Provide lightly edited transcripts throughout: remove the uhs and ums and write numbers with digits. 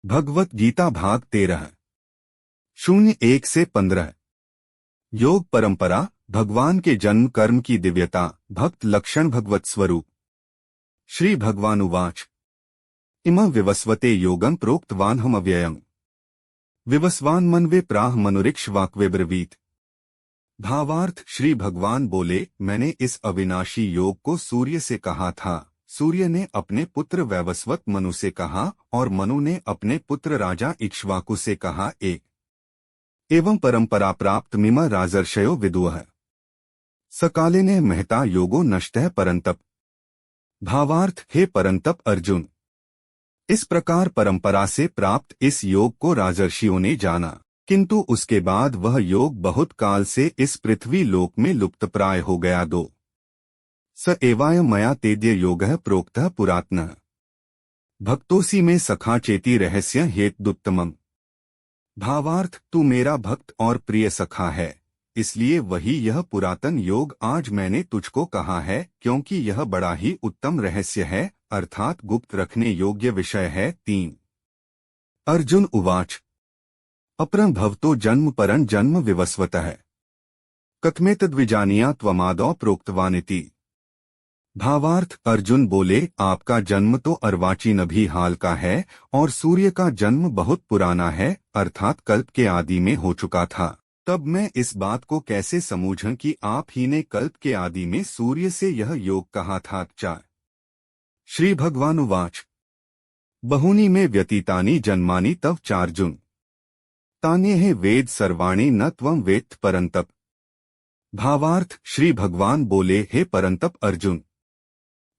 भगवत गीता भाग 13 0:1 से 15। योग परंपरा, भगवान के जन्म कर्म की दिव्यता, भक्त लक्षण भगवत स्वरूप। श्री भगवानुवाच इमं विवस्वते योगं प्रोक्तवान् अव्ययम् विवस्वान् मन्वे प्राह मनुरिक्ष वाक्वे ब्रवीत। भावार्थ, श्री भगवान बोले, मैंने इस अविनाशी योग को सूर्य से कहा था। सूर्य ने अपने पुत्र वैवस्वत मनु से कहा और मनु ने अपने पुत्र राजा इक्ष्वाकु से कहा। एक एवं परंपरा प्राप्त मिम राजर्षयो विदुः सकाले ने महता योगो नष्टः परंतप। भावार्थ, हे परंतप अर्जुन, इस प्रकार परंपरा से प्राप्त इस योग को राजर्षियों ने जाना, किंतु उसके बाद वह योग बहुत काल से इस पृथ्वी लोक में लुप्तप्राय हो गया। दो स एवाय मया तेद्य योगः प्रोक्तः पुरातनः भक्तोसी में सखा चेती रहस्य हेतुत्तमम्। भावार्थ, तू मेरा भक्त और प्रिय सखा है, इसलिए वही यह पुरातन योग आज मैंने तुझको कहा है, क्योंकि यह बड़ा ही उत्तम रहस्य है, अर्थात गुप्त रखने योग्य विषय है। 3 अर्जुन उवाच अपरं भवतो जन्म परं जन्म विवस्वतः कथमेतद्विजानीया त्वमादौ प्रोक्तवानिति। भावार्थ, अर्जुन बोले, आपका जन्म तो अर्वाचीन भी हाल का है और सूर्य का जन्म बहुत पुराना है, अर्थात कल्प के आदि में हो चुका था। तब मैं इस बात को कैसे समझूं कि आप ही ने कल्प के आदि में सूर्य से यह योग कहा था। 4 श्री भगवानुवाच बहूनि में व्यतीतानि जन्मानि तव चार्जुन तान्येह वेद सर्वाणि न त्वं वेत्थ परंतप। भावार्थ, श्री भगवान बोले, हे परंतप अर्जुन,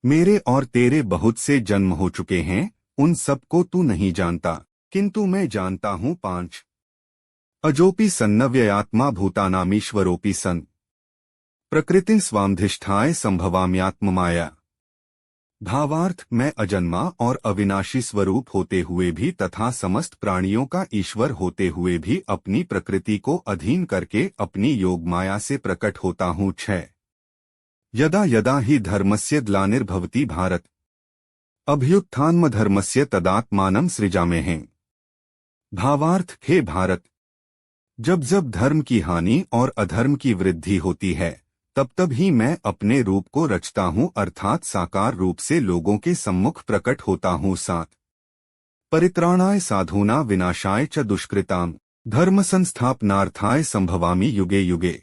मेरे और तेरे बहुत से जन्म हो चुके हैं, उन सबको तू नहीं जानता, किंतु मैं जानता हूँ। 5 अजोपि सन्नव्ययात्मा भूतानामीश्वरोपि सन् प्रकृतिं स्वामधिष्ठाय संभवाम्यात्ममाया। भावार्थ, मैं अजन्मा और अविनाशी स्वरूप होते हुए भी तथा समस्त प्राणियों का ईश्वर होते हुए भी अपनी प्रकृति को अधीन करके अपनी योग माया से प्रकट होता हूँ। 6 यदा यदा हि धर्मस्य ग्लानिर्भवति भारत अभ्युत्थानमधर्मस्य तदात्मानं सृजाम्यहम्। भावार्थ, हे भारत, जब जब धर्म की हानि और अधर्म की वृद्धि होती है, तब तब ही मैं अपने रूप को रचता हूँ, अर्थात साकार रूप से लोगों के सम्मुख प्रकट होता हूँ। 7 परित्राणाय साधूना विनाशाय च दुष्कृताम् धर्म संस्थापनार्थाय संभवामि युगे युगे।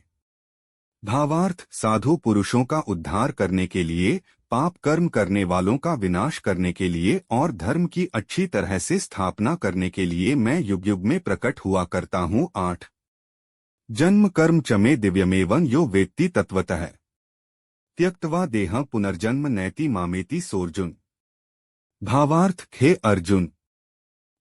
भावार्थ, साधु पुरुषों का उद्धार करने के लिए, पाप कर्म करने वालों का विनाश करने के लिए और धर्म की अच्छी तरह से स्थापना करने के लिए मैं युग युग में प्रकट हुआ करता हूँ। 8 जन्म कर्म च मे दिव्यमेवं यो वेत्ति तत्वतः त्यक्त्वा देहं पुनर्जन्म नैति मामेति सोऽर्जुन। भावार्थ, हे अर्जुन,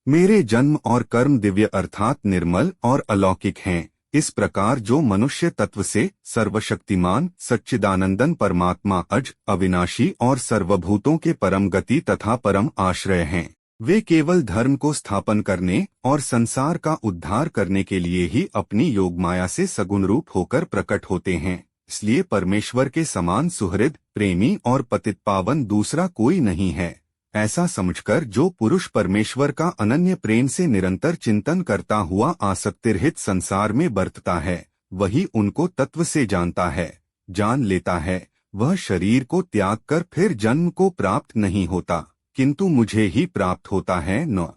मेरे जन्म और कर्म दिव्य अर्थात निर्मल और अलौकिक हैं। इस प्रकार जो मनुष्य तत्व से सर्वशक्तिमान सच्चिदानंदन परमात्मा अज अविनाशी और सर्वभूतों के परम गति तथा परम आश्रय हैं, वे केवल धर्म को स्थापन करने और संसार का उद्धार करने के लिए ही अपनी योग माया से सगुण रूप होकर प्रकट होते हैं। इसलिए परमेश्वर के समान सुहृद, प्रेमी और पतित पावन दूसरा कोई नहीं है। ऐसा समझकर जो पुरुष परमेश्वर का अनन्य प्रेम से निरंतर चिंतन करता हुआ आसक्तिरहित संसार में बरतता है, वही उनको तत्व से जानता है, जान लेता है। वह शरीर को त्याग कर फिर जन्म को प्राप्त नहीं होता, किंतु मुझे ही प्राप्त होता है। 9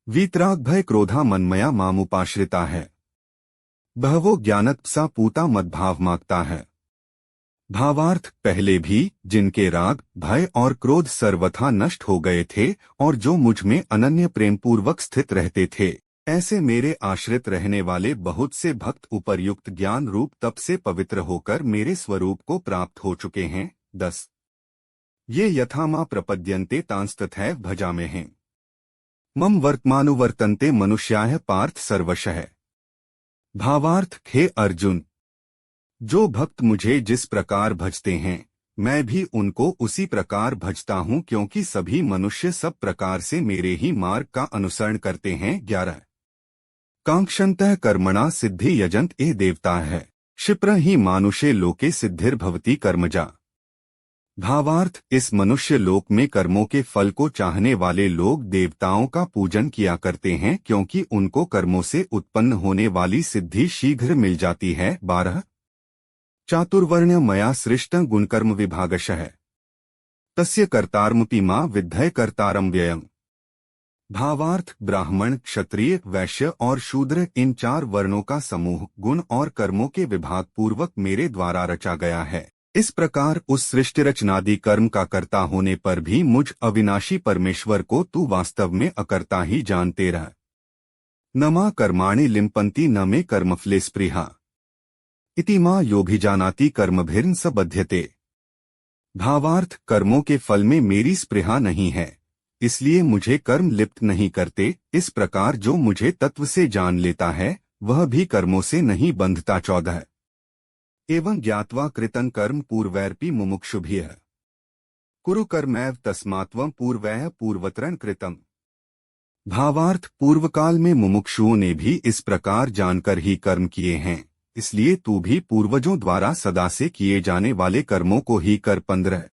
वीतराग भय क्रोधा मनमया मामुपाश्रिता है बहवो ज्ञानतपसा पूता मद्भाव मांगता है। भावार्थ, पहले भी जिनके राग, भय और क्रोध सर्वथा नष्ट हो गए थे और जो मुझ में अनन्य प्रेम पूर्वक स्थित रहते थे, ऐसे मेरे आश्रित रहने वाले बहुत से भक्त उपर्युक्त ज्ञान रूप तप से पवित्र होकर मेरे स्वरूप को प्राप्त हो चुके हैं। 10 ये यथा मा प्रपद्यन्ते तांस्तथैव भजाम्यहम् मम वर्तमानुवर्तन्ते मनुष्याः पार्थ सर्वशः। भावार्थ, हे अर्जुन, जो भक्त मुझे जिस प्रकार भजते हैं, मैं भी उनको उसी प्रकार भजता हूँ, क्योंकि सभी मनुष्य सब प्रकार से मेरे ही मार्ग का अनुसरण करते हैं। 11 कांक्षन्तः कर्मणा सिद्धि यजन्त ये देवता है क्षिप्र ही मानुषे लोके सिद्धिर्भवति कर्मजा। भावार्थ, इस मनुष्य लोक में कर्मों के फल को चाहने वाले लोग देवताओं का पूजन किया करते हैं, क्योंकि उनको कर्मों से उत्पन्न होने वाली सिद्धि शीघ्र मिल जाती है। 12 चातुर्वर्ण मया सृष्ट गुणकर्म विभागशः तस्य कर्तारमपि मां विद्धय कर्तारं व्ययम्। भावार्थ, ब्राह्मण, क्षत्रिय, वैश्य और शूद्र, इन 4 वर्णों का समूह गुण और कर्मों के विभाग पूर्वक मेरे द्वारा रचा गया है। इस प्रकार उस सृष्टि रचनादि कर्म का कर्ता होने पर भी मुझ अविनाशी परमेश्वर को तू वास्तव में अकर्ता ही जानते रह। न मा कर्माणि लिम्पन्ति न मे कर्मफले स्पृहा इति मा योभिजानाति कर्मभिर्न स बध्यते। भावार्थ, कर्मों के फल में मेरी स्पृहा नहीं है, इसलिए मुझे कर्म लिप्त नहीं करते। इस प्रकार जो मुझे तत्व से जान लेता है वह भी कर्मों से नहीं बंधता। 14 एवं ज्ञात्वा कृतं कर्म पूर्वैरपि मुमुक्षुभिः कुरु कर्मैव तस्मात्वं पूर्वैः पूर्वतरं कृतम्। भावार्थ, पूर्वकाल में मुमुक्षुओं ने भी इस प्रकार जानकर ही कर्म किए हैं, इसलिए तू भी पूर्वजों द्वारा सदा से किए जाने वाले कर्मों को ही कर। 15